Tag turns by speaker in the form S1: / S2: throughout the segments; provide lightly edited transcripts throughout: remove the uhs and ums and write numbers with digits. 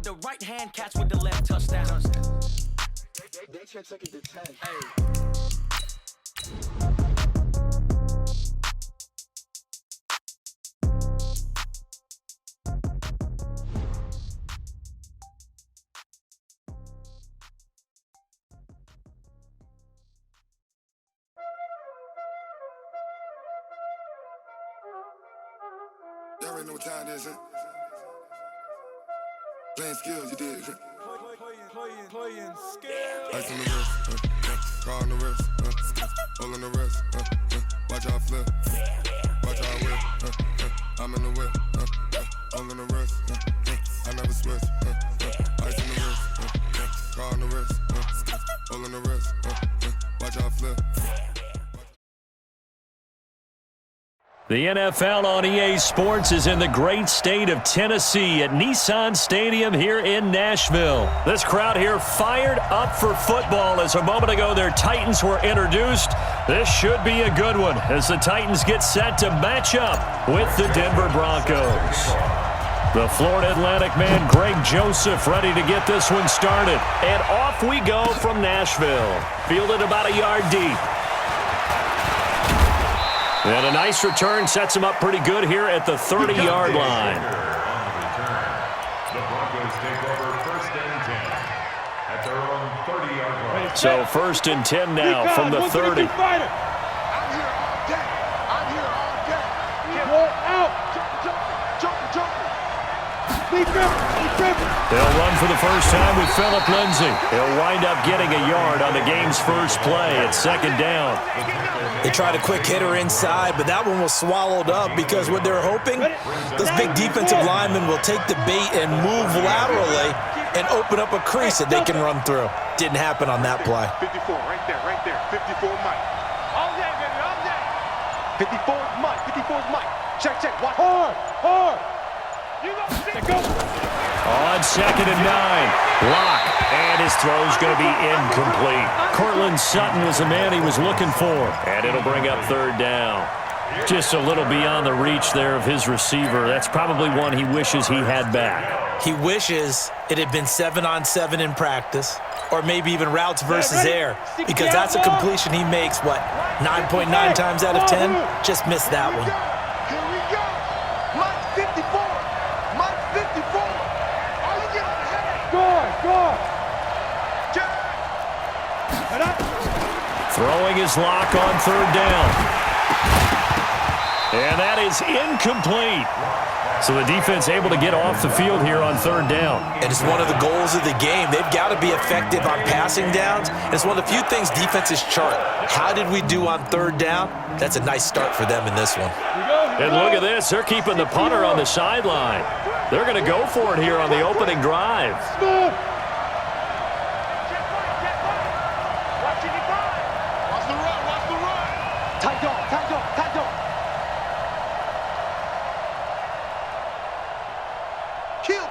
S1: with the right hand, catch with the left, touchdown. They took it to 10.
S2: Y'all already know what time it is, huh? Playing skills, you did. Playing skills. Ice on the wrist, car on the wrist, hole on the wrist, watch out flip, watch out whip, I'm in the whip, hole on the wrist, I never switch, ice on the wrist, car on the wrist, hole on the wrist, watch out flip.
S3: The NFL on EA Sports is in the great state of Tennessee at Nissan Stadium here in Nashville. This crowd here fired up for football as a moment ago their Titans were introduced. This should be a good one as the Titans get set to match up with the Denver Broncos. The Florida Atlantic man Greg Joseph ready to get this one started. And off we go from Nashville. Fielded about a yard deep. And a nice return sets him up pretty good here at the 30-yard line.
S4: The Broncos take over 1st and 10 at their own 30-yard line.
S3: So 1st and 10 now from the 30.
S2: I'm here all day. I'm here all day. Roll out. Jump.
S3: They'll run for the first time with Phillip Lindsay. He'll wind up getting a yard on the game's first play at 2nd down.
S5: They tried a quick hitter inside, but that one was swallowed up because what they're hoping, those big defensive linemen will take the bait and move laterally and open up a crease that they can run through. Didn't happen on that play.
S2: 54, right there. 54 Mike. All day, baby, all day. 54 Mike. 54 Mike. Check. Watch. Hard. You go.
S3: On 2nd and 9, Locke, and his throw's going to be incomplete. Cortland Sutton was the man he was looking for, and it'll bring up 3rd down. Just a little beyond the reach there of his receiver. That's probably one he wishes he had back.
S5: He wishes it had been 7-on-7 in practice, or maybe even routes versus air, because that's a completion he makes, 9.9 times out of 10? Just missed that one.
S2: Here we go. Mike 54. Mike 54. Are you getting ahead? Go.
S3: Throwing his lock on 3rd down. And that is incomplete. So the defense able to get off the field here on 3rd down.
S5: And it's one of the goals of the game. They've got to be effective on passing downs. It's one of the few things defenses chart. How did we do on 3rd down? That's a nice start for them in this one.
S3: And look at this. They're keeping the punter on the sideline. They're going to go for it here on the opening drive.
S2: Kill.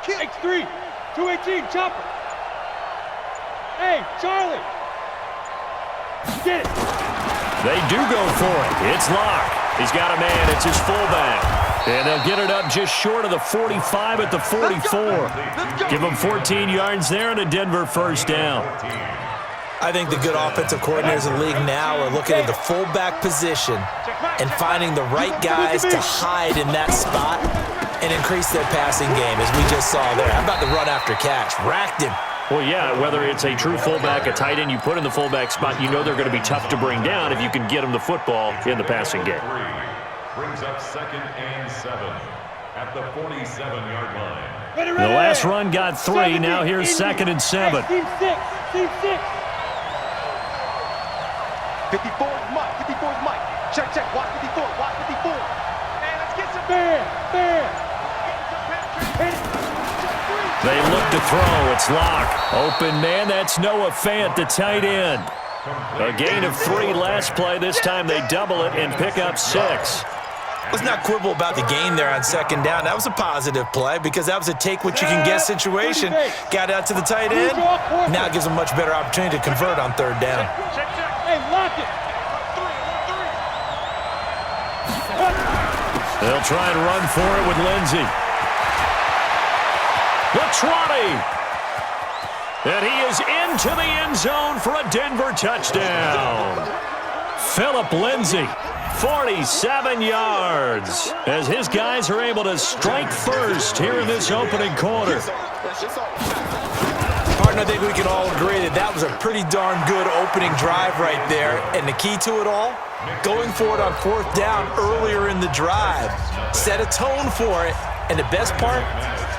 S2: X3, 218, chopper. Hey, Charlie. Get it.
S3: They do go for it. It's Locke. He's got a man. It's his fullback. And they'll get it up just short of the 45 at the 44. Give them 14 yards there and a Denver 1st down.
S5: I think the good offensive coordinators in the league now are looking at the fullback position and finding the right guys to hide in that spot and increase their passing game, as we just saw there. How about the run after catch? Racked him.
S3: Well, yeah, whether it's a true fullback, a tight end you put in the fullback spot, you know they're going to be tough to bring down if you can get them the football in the passing game.
S4: Brings up 2nd and 7 at the 47-yard line.
S3: The last run got 3. Now here's 2nd and 7.
S2: Team 6. 54 Mike. 54 Mike. Check. Watch 54. Man, let's get some bear.
S3: They look to throw. It's Locke. Open man. That's Noah Fant, the tight end. A gain of 3 last play. This time they double it and pick up 6.
S5: Let's not quibble about the gain there on 2nd down. That was a positive play because that was a take-what-you-can-get situation. Got out to the tight end. Now it gives them a much better opportunity to convert on 3rd down.
S2: Hey, lock it.
S3: They'll try and run for it with Lindsay. The 20. And he is into the end zone for a Denver touchdown. Phillip Lindsay, 47 yards, as his guys are able to strike first here in this opening quarter.
S5: Martin, I think we can all agree that that was a pretty darn good opening drive right there. And the key to it all, going for it on fourth down earlier in the drive. Set a tone for it, and the best part,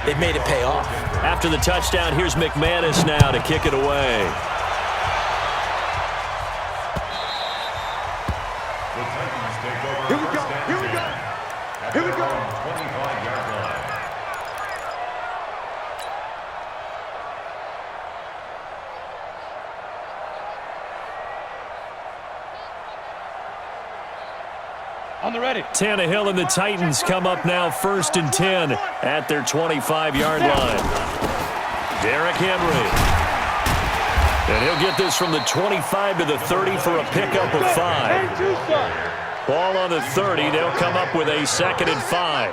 S5: they've made it pay off.
S3: After the touchdown, here's McManus now to kick it away.
S4: Here we go. Here we go. Here we go. 25-yard line.
S6: On the ready.
S3: Tannehill and the Titans come up now 1st and 10 at their 25-yard line. Derrick Henry. And he'll get this from the 25 to the 30 for a pickup of 5. Ball on the 30. They'll come up with a 2nd and 5.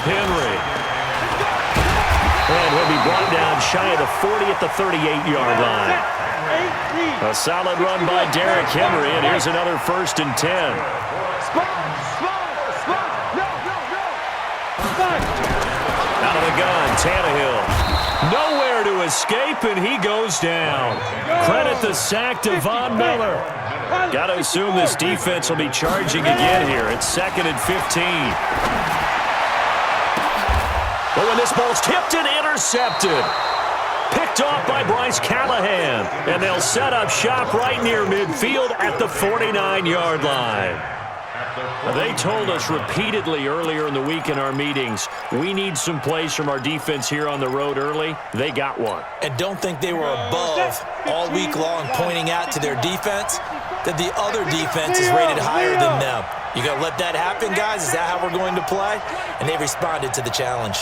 S3: Henry. And he'll be brought down shy of the 40 at the 38-yard line. A solid run by Derrick Henry, and here's another 1st and 10. Out of the gun, Tannehill. Nowhere to escape, and he goes down. Credit the sack to Von Miller. Got to assume this defense will be charging again here. It's 2nd and 15. But when this ball's tipped and intercepted. Picked off by Bryce Callahan. And they'll set up shop right near midfield at the 49-yard line. They told us repeatedly earlier in the week in our meetings, we need some plays from our defense here on the road early. They got one.
S5: And don't think they were above all week long pointing out to their defense that the other defense is rated higher than them. You got to let that happen, guys? Is that how we're going to play? And they responded to the challenge.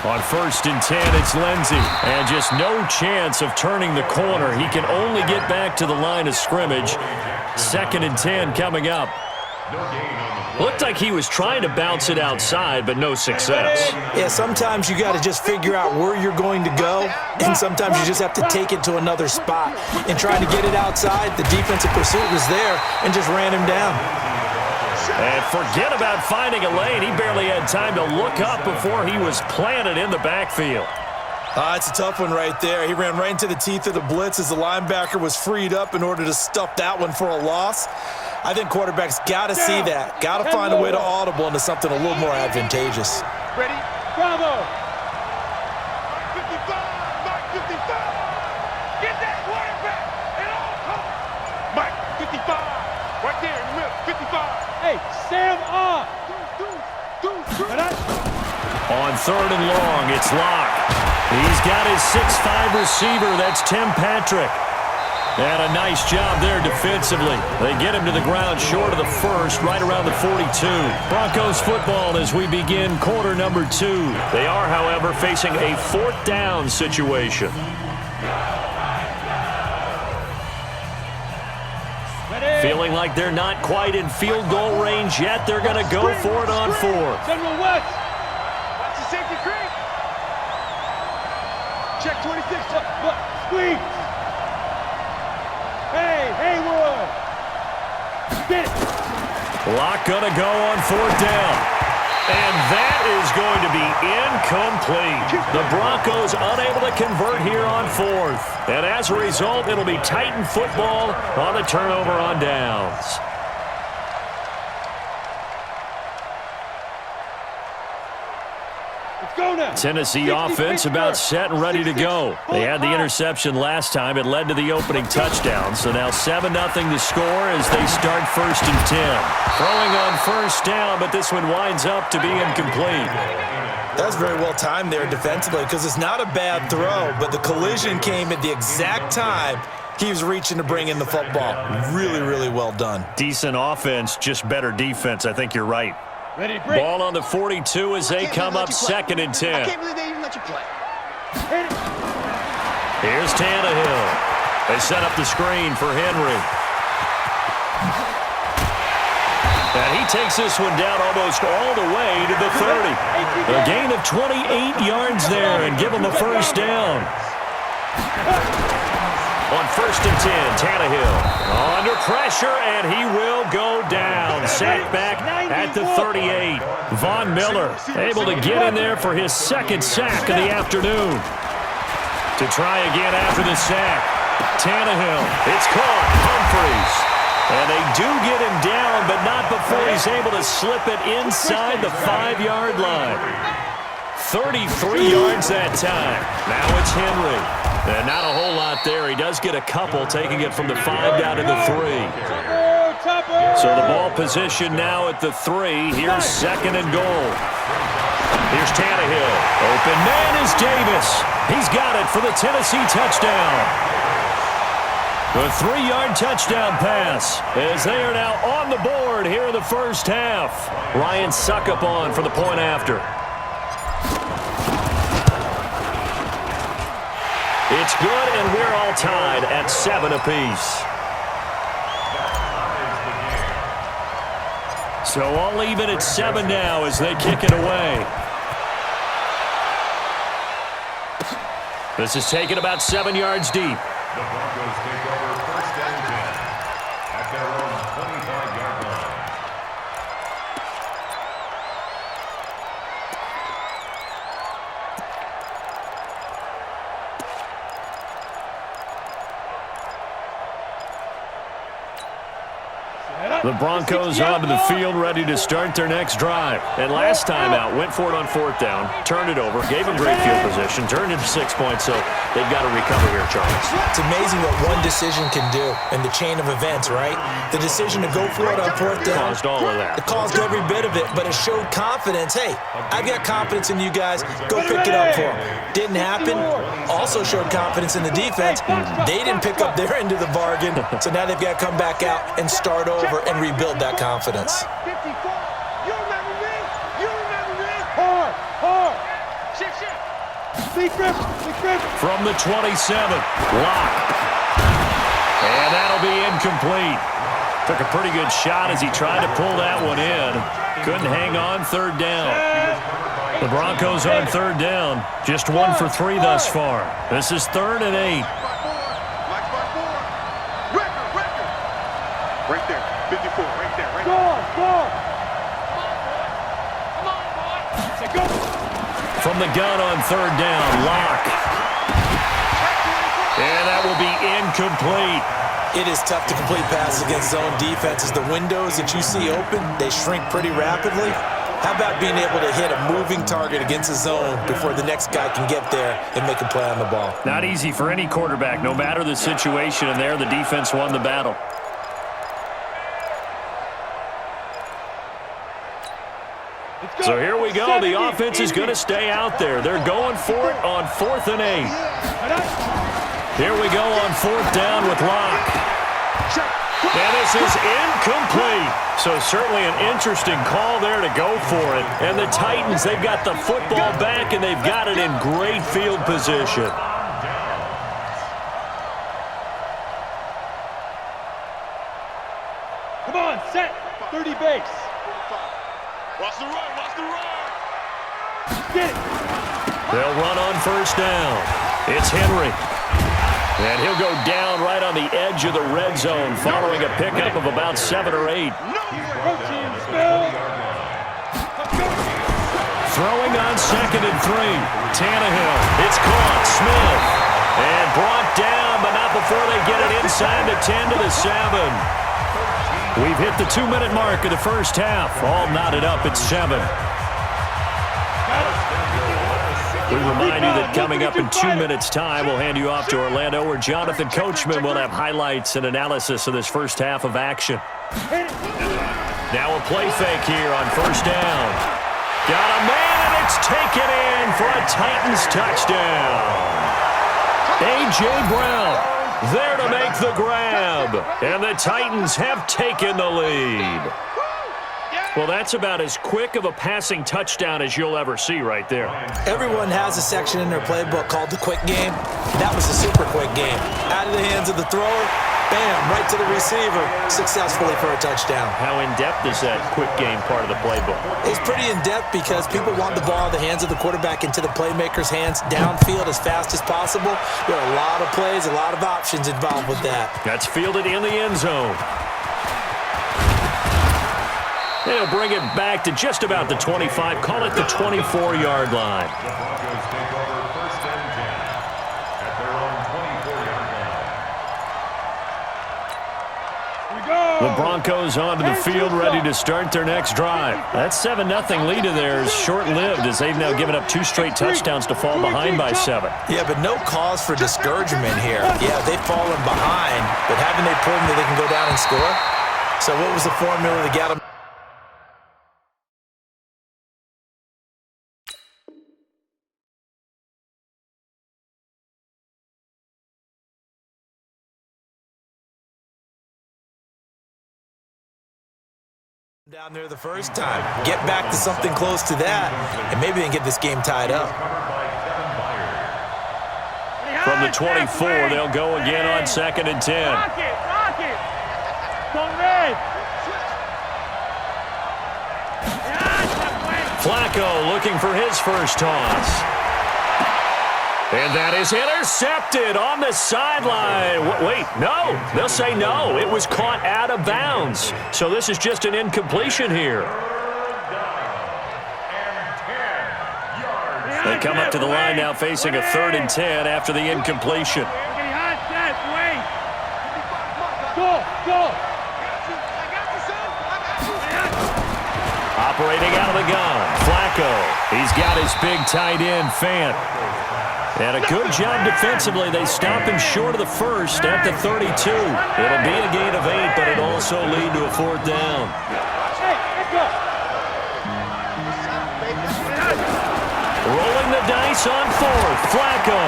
S3: On 1st and 10, it's Lindsay. And just no chance of turning the corner. He can only get back to the line of scrimmage. 2nd and 10 coming up. Looked like he was trying to bounce it outside, but no success.
S5: Yeah, sometimes you got to just figure out where you're going to go, and sometimes you just have to take it to another spot. In trying to get it outside, the defensive pursuit was there and just ran him down.
S3: And forget about finding a lane. He barely had time to look up before he was planted in the backfield.
S5: It's a tough one right there. He ran right into the teeth of the blitz as the linebacker was freed up in order to stuff that one for a loss. I think quarterbacks got to see that. Got to find a way to audible into something a little more advantageous.
S6: Ready? Bravo!
S7: 55! Mike 55! Get that quarterback! And all come! Mike 55! Right there in the middle, 55!
S6: Hey, Sam off!
S3: On 3rd and long, it's Locke. He's got his 6'5 receiver. That's Tim Patrick. And a nice job there defensively. They get him to the ground short of the first, right around the 42. Broncos football as we begin quarter number 2. They are, however, facing a 4th down situation. Feeling like they're not quite in field goal range yet. They're going to go for it on 4th.
S6: General West.
S7: Watch the safety creep! Check 26.
S6: Squeeze. Hey, Haywood. Get it.
S3: Locke going to go on 4th down. And that is going to be incomplete. The Broncos unable to convert here on 4th. And as a result, it'll be Titan football on the turnover on downs. Tennessee offense about set and ready to go. They had the interception last time. It led to the opening touchdown. So now 7-0 the score as they start 1st and 10. Throwing on 1st down, but this one winds up to be incomplete.
S5: That's very well timed there defensively because it's not a bad throw, but the collision came at the exact time he was reaching to bring in the football. Really, really well done.
S3: Decent offense, just better defense. I think you're right.
S6: Ready to break.
S3: Ball on the 42 as they come up 2nd and 10.
S7: I can't believe they even let you play.
S3: Here's Tannehill. They set up the screen for Henry. And he takes this one down almost all the way to the 30. A gain of 28 yards there and give him a first down. On 1st and 10, Tannehill under pressure, and he will go down. Sacked back at the 38. Von Miller able to get in there for his 2nd sack of the afternoon. To try again after the sack. Tannehill, it's caught. Humphreys. And they do get him down, but not before he's able to slip it inside the 5-yard line. 33 yards that time. Now it's Henry. And not a whole lot there. He does get a couple, taking it from the 5 down to the 3. So the ball position now at the 3. Here's 2nd and goal. Here's Tannehill. Open man is Davis. He's got it for the Tennessee touchdown. The 3-yard touchdown pass as they are now on the board here in the first half. Ryan Suckup on for the point after. It's good, and we're all tied at 7 apiece. So all even at 7 now as they kick it away. This is taken about 7 yards deep.
S4: The Broncos take over 1st and 10 at their own 25-yard line.
S3: The Broncos onto the field, ready to start their next drive. And last time out, went for it on 4th down, turned it over, gave them great field position, turned into 6 points, so they've got to recover here, Charles.
S5: It's amazing what one decision can do in the chain of events, right? The decision to go for it on 4th down.
S3: Caused all of that.
S5: It caused every bit of it, but it showed confidence. Hey, I've got confidence in you guys. Go pick it up for them. Didn't happen. Also showed confidence in the defense. They didn't pick up their end of the bargain, so now they've got to come back out and start over and rebuild that confidence.
S7: 54. You remember me? You remember me? Hard. Shift.
S6: Big grip.
S3: From the 27, Locke. And that'll be incomplete. Took a pretty good shot as he tried to pull that one in. Couldn't hang on 3rd down. The Broncos on 3rd down. Just 1 for 3 thus far. This is 3rd and 8.
S7: Right there. 54. Right there.
S6: Score.
S3: From the gun on 3rd down, Locke. And that will be incomplete.
S5: It is tough to complete passes against zone defenses. The windows that you see open, they shrink pretty rapidly. How about being able to hit a moving target against a zone before the next guy can get there and make a play on the ball?
S3: Not easy for any quarterback, no matter the situation, and there the defense won the battle. So here we go. The offense is going to stay out there. They're going for it on 4th and 8. Here we go on 4th down with Locke. And this is incomplete. So certainly an interesting call there to go for it. And the Titans, they've got the football back, and they've got it in great field position.
S6: Come on, set. 30 base.
S7: Watch the run.
S6: Get it.
S3: They'll run on 1st down. It's Henry. And he'll go down right on the edge of the red zone following a pickup of about 7 or 8.
S6: Protein spill.
S3: Throwing on 2nd and 3. Tannehill. It's caught. Smith. And brought down, but not before they get it inside the 10 to the 7. We've hit the 2-minute mark of the first half. All knotted up at 7. We remind you that coming up in 2 minutes' time, we'll hand you off to Orlando, where Jonathan Coachman will have highlights and analysis of this first half of action. Now a play fake here on 1st down. Got a man, and it's taken in for a Titans touchdown. A.J. Brown there to make the grab, and the Titans have taken the lead. Well, that's about as quick of a passing touchdown as you'll ever see right there.
S5: Everyone has a section in their playbook called the quick game. That was a super quick game. Out of the hands of the thrower, Bam, right to the receiver, successfully for a touchdown.
S3: How in-depth is that quick game part of the playbook?
S5: It's pretty in-depth because people want the ball in the hands of the quarterback into the playmaker's hands downfield as fast as possible. There are a lot of plays, a lot of options involved with that.
S3: That's fielded in the end zone. They'll bring it back to just about the 25. Call it the 24-yard line.
S4: The Broncos take over first and 10 at their own 24-yard line.
S6: We go.
S3: The Broncos onto the field, ready to start their next drive. That 7-0 lead of theirs short-lived as they've now given up 2 straight touchdowns to fall behind by 7.
S5: Yeah, but no cause for discouragement here. Yeah, they've fallen behind, but haven't they proven that they can go down and score? So what was the formula that got them down there the first time? Get back to something close to that, and maybe they can get this game tied up.
S3: From the 24, they'll go again on 2nd and 10.
S6: Rock it, rock it. Don't red.
S3: Flacco looking for his first toss. And that is intercepted on the sideline. Wait, no. They'll say no. It was caught out of bounds. So this is just an incompletion here. They come up to the line now facing a 3rd and 10 after the incompletion. Operating out of the gun, Flacco. He's got his big tight end, Fant. And a good job defensively. They stop him short of the first at the 32. It'll be a gain of 8, but it'll also lead to a 4th down. Rolling the dice on 4th, Flacco.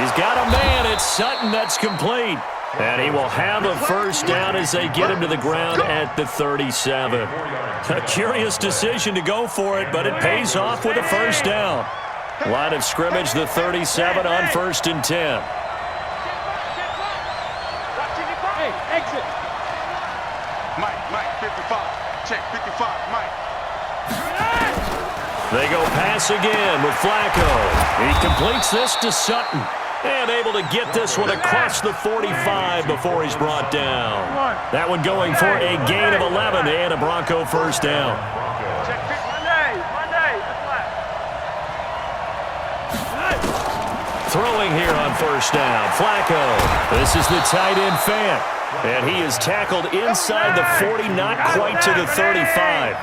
S3: He's got a man. It's Sutton that's complete. And he will have a first down as they get him to the ground at the 37. A curious decision to go for it, but it pays off with a first down. Line of scrimmage, the 37 on 1st and 10.
S6: Hey, exit.
S7: Mike, 55. Check, 55, Mike.
S3: They go pass again with Flacco. He completes this to Sutton. And able to get this one across the 45 before he's brought down. That one going for a gain of 11 and a Bronco first down. Throwing here on first down, Flacco. This is the tight end, Fant. And he is tackled inside the 40, not quite to the 35.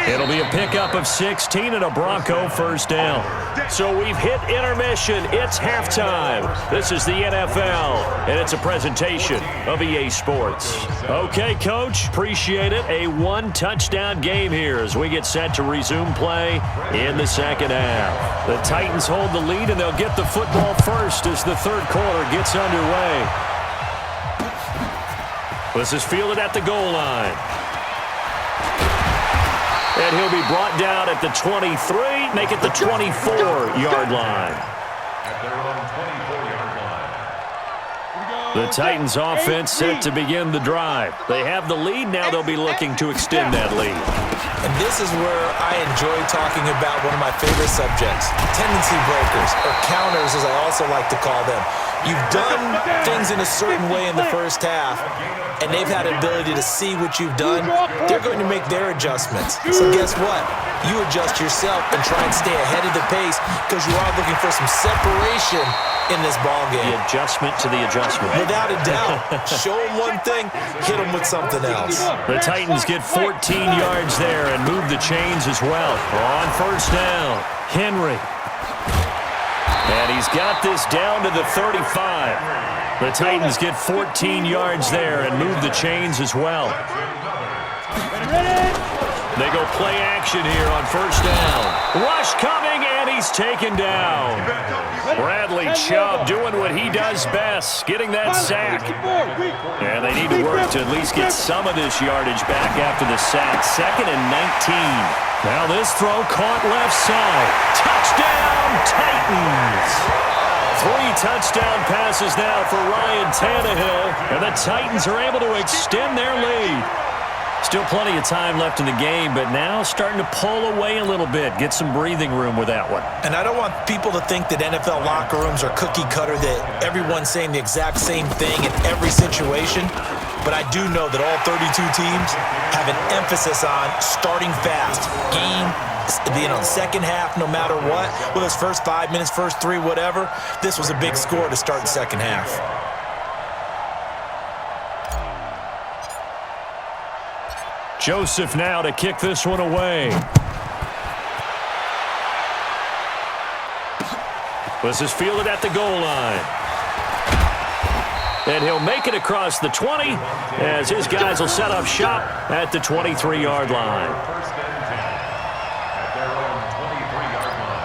S3: It'll be a pickup of 16 and a Bronco first down. So we've hit intermission. It's halftime. This is the NFL, and it's a presentation of EA Sports. Okay, Coach, appreciate it. A 1-touchdown game here as we get set to resume play in the second half. The Titans hold the lead, and they'll get the football first as the third quarter gets underway. This is fielded at the goal line. And he'll be brought down at the 23, make it the 24-yard line.
S4: At their own 24-yard line.
S3: The Titans offense set to begin the drive. They have the lead. Now they'll be looking to extend that lead.
S5: And this is where I enjoy talking about one of my favorite subjects, tendency breakers, or counters as I also like to call them. You've done things in a certain way in the first half, and they've had an ability to see what you've done. They're going to make their adjustments. So guess what? You adjust yourself and try and stay ahead of the pace because you are looking for some separation in this ball game.
S3: The adjustment to the adjustment.
S5: Without a doubt. Show them one thing, hit them with something else.
S3: The Titans get 14 yards there and move the chains as well. On first down, Henry. And he's got this down to the 35. The Titans get 14 yards there and move the chains as well. They go play action here on first down. Rush coming, and he's taken down. Bradley Chubb doing what he does best, getting that sack. And they need to work to at least get some of this yardage back after the sack. 2nd and 19. Now this throw caught left side. Touchdown, Titans. 3 touchdown passes now for Ryan Tannehill, and the Titans are able to extend their lead. Still plenty of time left in the game, but now starting to pull away a little bit, get some breathing room with that one.
S5: And I don't want people to think that NFL locker rooms are cookie cutter, that everyone's saying the exact same thing in every situation. But I do know that all 32 teams have an emphasis on starting fast. Second half, no matter what, whether it's first 5 minutes, first 3, whatever, this was a big score to start the second half.
S3: Joseph now to kick this one away. This is fielded at the goal line. And he'll make it across the 20 as his guys will set up shop at the 23-yard line.
S4: First and 10 at their own 23-yard line.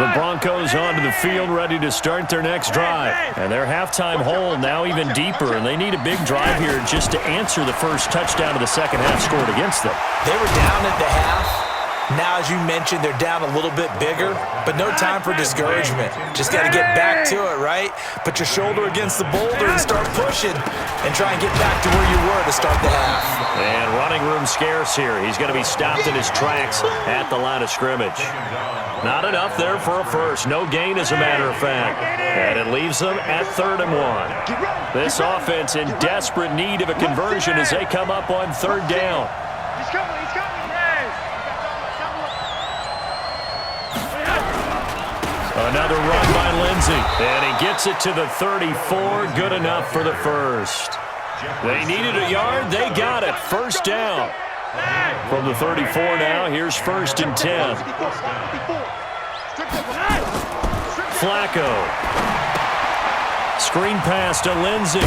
S3: The Broncos onto the field ready to start their next drive. And their halftime hole now even deeper, and they need a big drive here just to answer the first touchdown of the second half scored against them.
S5: They were down at the half. Now, as you mentioned, they're down a little bit bigger, but no time for discouragement. Just got to get back to it, right? Put your shoulder against the boulder and start pushing and try and get back to where you were to start the half.
S3: And running room scarce here. He's going to be stopped in his tracks at the line of scrimmage. Not enough there for a first. No gain, as a matter of fact. And it leaves them at 3rd and 1. This offense in desperate need of a conversion as they come up on 3rd down.
S6: He's coming, he's coming.
S3: Another run by Lindsey, and he gets it to the 34. Good enough for the first. They needed a yard. They got it. First down. From the 34 now, here's 1st and 10. Flacco. Screen pass to Lindsey.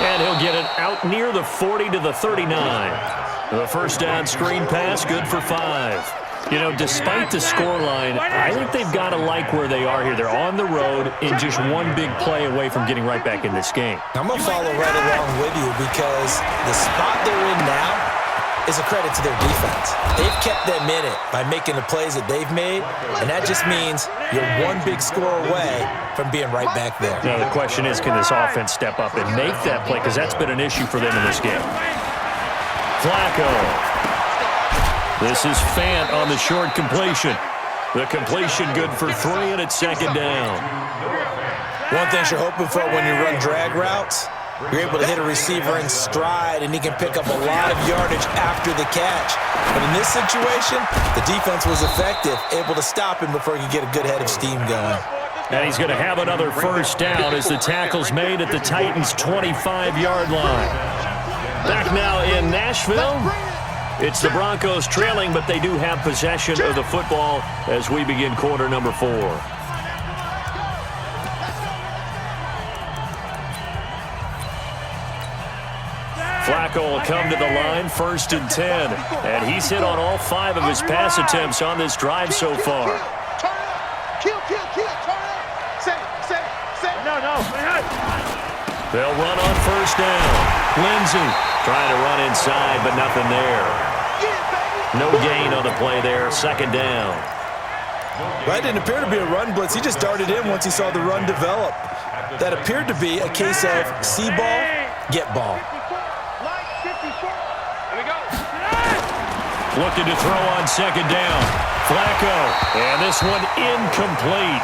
S3: And he'll get it out near the 40 to the 39. The first down screen pass, good for 5. You know, despite the scoreline, I think they've got to like where they are here. They're on the road in just one big play away from getting right back in this game.
S5: I'm going to follow right along with you because the spot they're in now is a credit to their defense. They've kept them in it by making the plays that they've made, and that just means you're one big score away from being right back there.
S3: Now, the question is, can this offense step up and make that play? Because that's been an issue for them in this game. Flacco. This is Fant on the short completion. The completion good for 3, and it's 2nd down.
S5: One thing you're hoping for when you run drag routes, you're able to hit a receiver in stride, and he can pick up a lot of yardage after the catch. But in this situation, the defense was effective, able to stop him before he could get a good head of steam going.
S3: And he's going to have another first down as the tackle's made at the Titans' 25-yard line. Back now in Nashville. It's the Broncos trailing, but they do have possession of the football as we begin quarter number 4. Flacco will come to the line, 1st and 10. And he's hit on all 5 of his pass attempts on this drive so far.
S7: Kill, turn up. Say.
S6: No.
S3: They'll run on 1st down. Lindsey trying to run inside, but nothing there. No gain on the play there, 2nd down.
S5: Well, that didn't appear to be a run blitz. He just darted in once he saw the run develop. That appeared to be a case of see ball, get ball.
S3: Looking to throw on 2nd down. Flacco, and this one incomplete.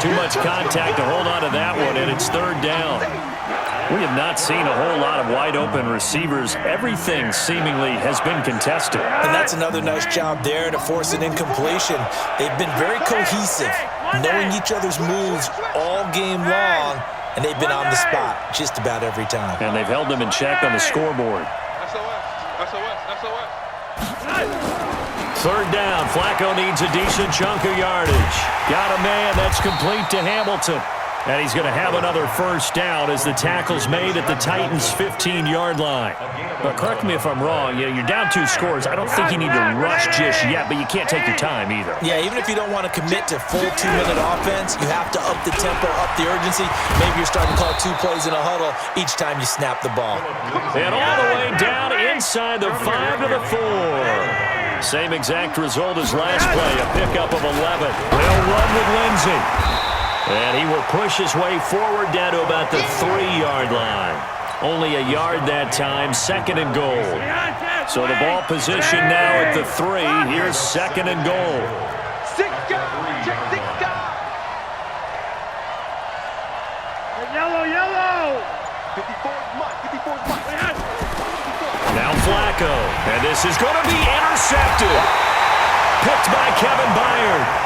S3: Too much contact to hold on to that one, and it's 3rd down. We have not seen a whole lot of wide-open receivers. Everything seemingly has been contested.
S5: And that's another nice job there to force an incompletion. They've been very cohesive, knowing each other's moves all game long, and they've been on the spot just about every time.
S3: And they've held them in check on the scoreboard.
S7: SOS.
S3: 3rd down. Flacco needs a decent chunk of yardage. Got a man. That's complete to Hamilton. And he's going to have another first down as the tackle's made at the Titans' 15-yard line. But correct me if I'm wrong. You're down 2 scores. I don't think you need to rush just yet, but you can't take your time either.
S5: Yeah, even if you don't want to commit to full 2-minute offense, you have to up the tempo, up the urgency. Maybe you're starting to call 2 plays in a huddle each time you snap the ball.
S3: And all the way down inside the 5 to the 4. Same exact result as last play, a pickup of 11. They'll run with Lindsay. And he will push his way forward down to about the 3-yard line. Only a yard that time, 2nd and goal. So the ball position now at the 3. Here's 2nd and goal.
S7: 6 guys, check 6 guys.
S6: Yellow.
S7: 54 is Mike, 54 is Mike.
S3: Now Flacco, and this is going to be intercepted. Picked by Kevin Byard.